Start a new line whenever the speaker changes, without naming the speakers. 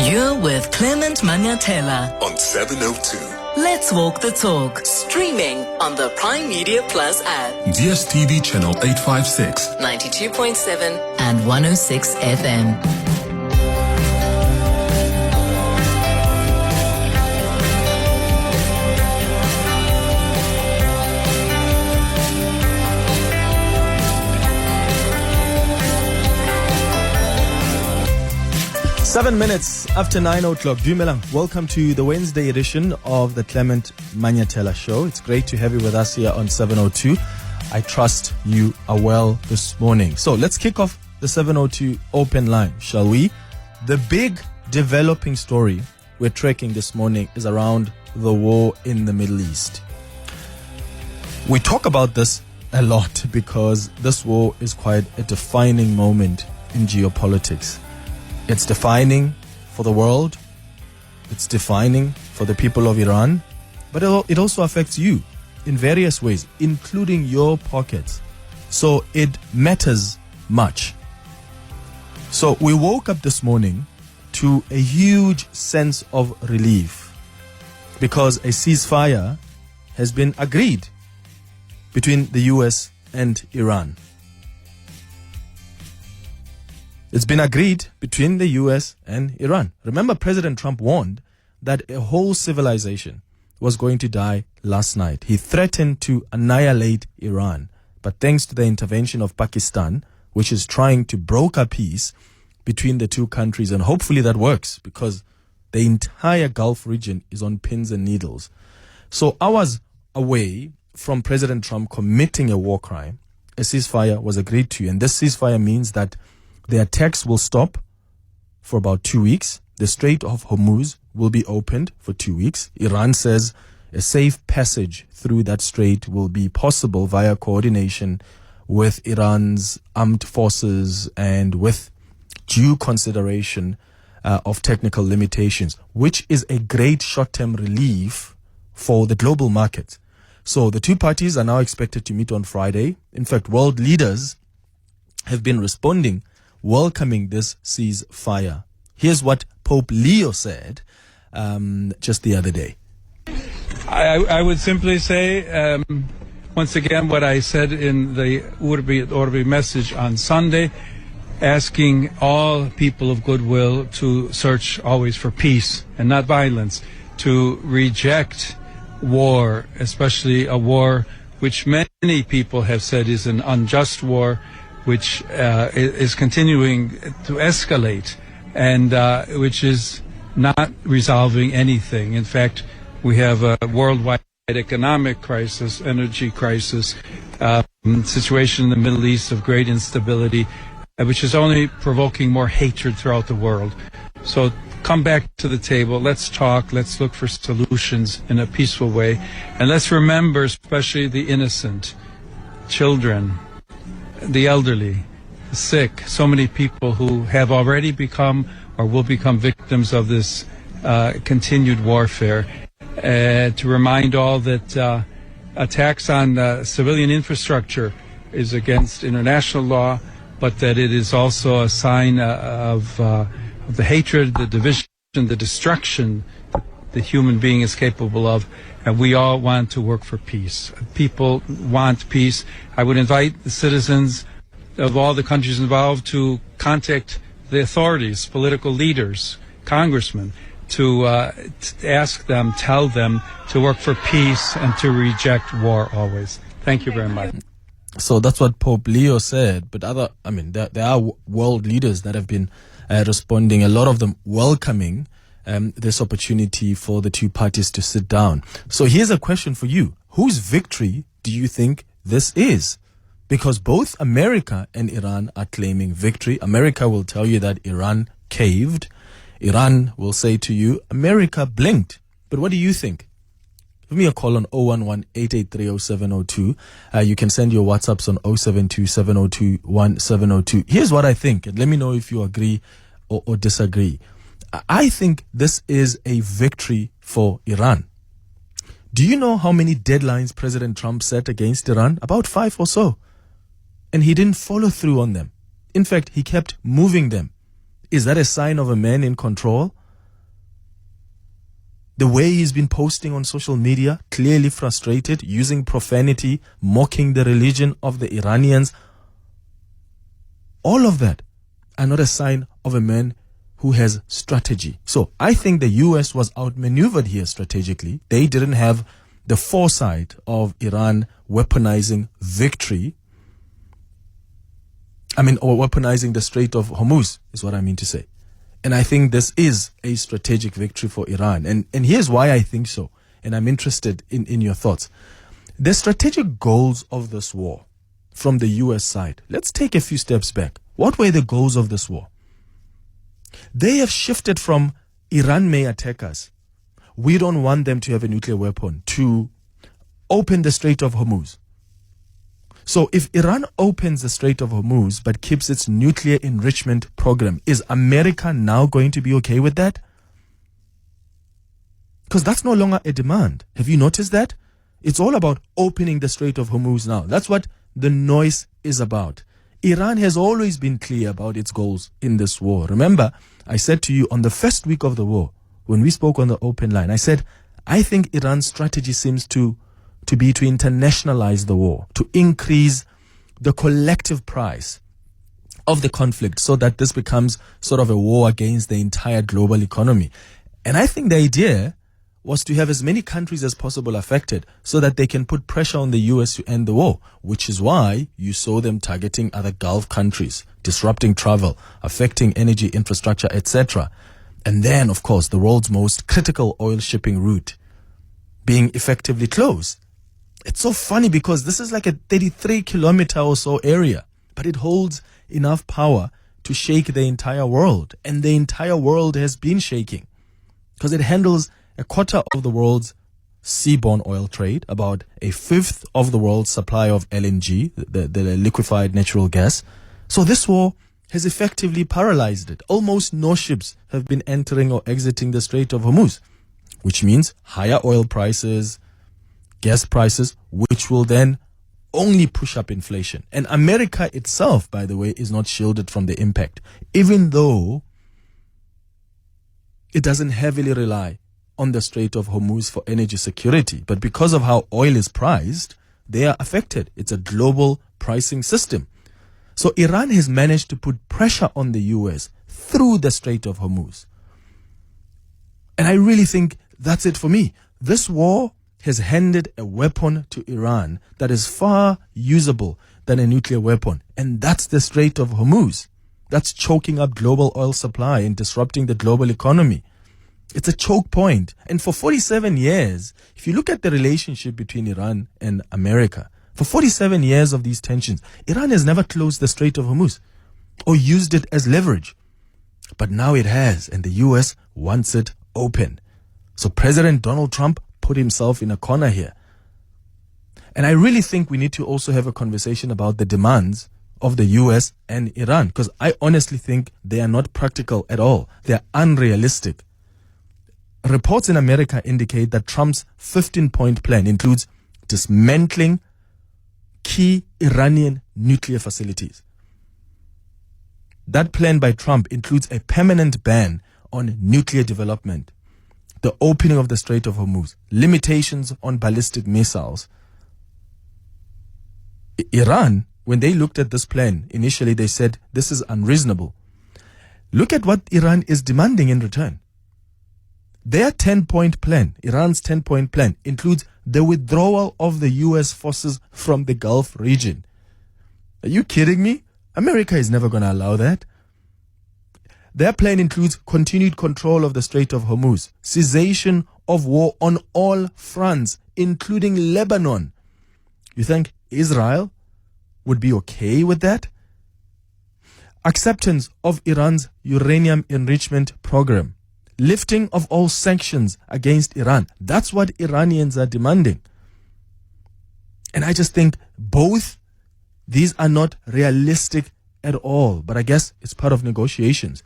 You're with Clement Manyathela
on 702.
Let's walk the talk. Streaming on the Prime Media Plus app.
DSTV channel 856.
92.7 and 106 FM.
7 minutes after 9 o'clock. Dumelang, welcome to the Wednesday edition of the Clement Manyathela Show. It's great to have you with us here on 702. I trust you are well this morning. So let's kick off the 702 open line, shall we? The big developing story we're tracking this morning is around the war in the Middle East. We talk about this a lot because this war is quite a defining moment in geopolitics. It's defining for the world. It's defining for the people of Iran. But it also affects you in various ways, including your pockets. So it matters much. So we woke up this morning to a huge sense of relief because a ceasefire has been agreed between the US and Iran. It's been agreed between the US and Iran. Remember, President Trump warned that a whole civilization was going to die last night. He threatened to annihilate Iran. But thanks to the intervention of Pakistan, which is trying to broker peace between the two countries, and hopefully that works because the entire Gulf region is on pins and needles. So hours away from President Trump committing a war crime, a ceasefire was agreed to. And this ceasefire means that the attacks will stop for about 2 weeks. The Strait of Hormuz will be opened for 2 weeks. Iran says a safe passage through that strait will be possible via coordination with Iran's armed forces and with due consideration of technical limitations, which is a great short-term relief for the global market. So the two parties are now expected to meet on Friday. In fact, world leaders have been responding, welcoming this ceasefire. Here's what Pope Leo said just the other day.
I would simply say, once again, what I said in the Urbi et Orbi message on Sunday, asking all people of goodwill to search always for peace and not violence, to reject war, especially a war which many people have said is an unjust war, which is continuing to escalate and which is not resolving anything. In fact, we have a worldwide economic crisis, energy crisis, situation in the Middle East of great instability, which is only provoking more hatred throughout the world. So come back to the table, let's talk, let's look for solutions in a peaceful way, and let's remember especially the innocent, children, the elderly, the sick, so many people who have already become or will become victims of this continued warfare. To remind all that attacks on civilian infrastructure is against international law, but that it is also a sign of the hatred, the division, the destruction that the human being is capable of. And we all want to work for peace. People want peace. I would invite the citizens of all the countries involved to contact the authorities, political leaders, congressmen, to ask them, tell them to work for peace and to reject war always. Thank you very much.
So that's what Pope Leo said. But there are world leaders that have been responding, a lot of them welcoming this opportunity for the two parties to sit down. So here's a question for you. Whose victory do you think this is? Because both America and Iran are claiming victory. America will tell you that Iran caved. Iran will say to you, America blinked. But what do you think? Give me a call on 011-883-0702. You can send your WhatsApps on 072-702-1702. Here's what I think, and let me know if you agree or disagree. I think this is a victory for Iran. Do you know how many deadlines President Trump set against Iran? About 5 or so. And he didn't follow through on them. In fact, he kept moving them. Is that a sign of a man in control? The way he's been posting on social media, clearly frustrated, using profanity, mocking the religion of the Iranians. All of that are not a sign of a man who has strategy. So I think the US was outmaneuvered here strategically. They didn't have the foresight of Iran weaponizing victory. Or weaponizing the Strait of Hormuz is what I mean to say. And I think this is a strategic victory for Iran. And here's why I think so. And I'm interested in your thoughts. The strategic goals of this war from the US side. Let's take a few steps back. What were the goals of this war? They have shifted from Iran may attack us. We don't want them to have a nuclear weapon, to open the Strait of Hormuz. So if Iran opens the Strait of Hormuz but keeps its nuclear enrichment program, is America now going to be okay with that? Because that's no longer a demand. Have you noticed that? It's all about opening the Strait of Hormuz now. That's what the noise is about. Iran has always been clear about its goals in this war. Remember, I said to you on the first week of the war, when we spoke on the open line, I said, I think Iran's strategy seems to be to internationalize the war, to increase the collective price of the conflict so that this becomes sort of a war against the entire global economy. And I think the idea was to have as many countries as possible affected so that they can put pressure on the US to end the war, which is why you saw them targeting other Gulf countries, disrupting travel, affecting energy infrastructure, etc. And then, of course, the world's most critical oil shipping route being effectively closed. It's so funny because this is like a 33-kilometer or so area, but it holds enough power to shake the entire world. And the entire world has been shaking because it handles a quarter of the world's seaborne oil trade, about a fifth of the world's supply of LNG, the liquefied natural gas. So this war has effectively paralyzed it. Almost no ships have been entering or exiting the Strait of Hormuz, which means higher oil prices, gas prices, which will then only push up inflation. And America itself, by the way, is not shielded from the impact, even though it doesn't heavily rely on the Strait of Hormuz for energy security. But because of how oil is priced, they are affected. It's a global pricing system. So Iran has managed to put pressure on the US through the Strait of Hormuz. And I really think that's it for me. This war has handed a weapon to Iran that is far usable than a nuclear weapon. And that's the Strait of Hormuz. That's choking up global oil supply and disrupting the global economy. It's a choke point. And for 47 years, if you look at the relationship between Iran and America, for 47 years of these tensions, Iran has never closed the Strait of Hormuz or used it as leverage. But now it has, and the US wants it open. So President Donald Trump put himself in a corner here. And I really think we need to also have a conversation about the demands of the US and Iran, because I honestly think they are not practical at all. They are unrealistic. Reports in America indicate that Trump's 15-point plan includes dismantling key Iranian nuclear facilities. That plan by Trump includes a permanent ban on nuclear development, the opening of the Strait of Hormuz, limitations on ballistic missiles. Iran, when they looked at this plan, initially they said this is unreasonable. Look at what Iran is demanding in return. Their 10-point plan, Iran's 10-point plan, includes the withdrawal of the US forces from the Gulf region. Are you kidding me? America is never going to allow that. Their plan includes continued control of the Strait of Hormuz, cessation of war on all fronts, including Lebanon. You think Israel would be okay with that? Acceptance of Iran's uranium enrichment program. Lifting of all sanctions against Iran. That's what Iranians are demanding. And I just think these are not realistic at all. But I guess it's part of negotiations.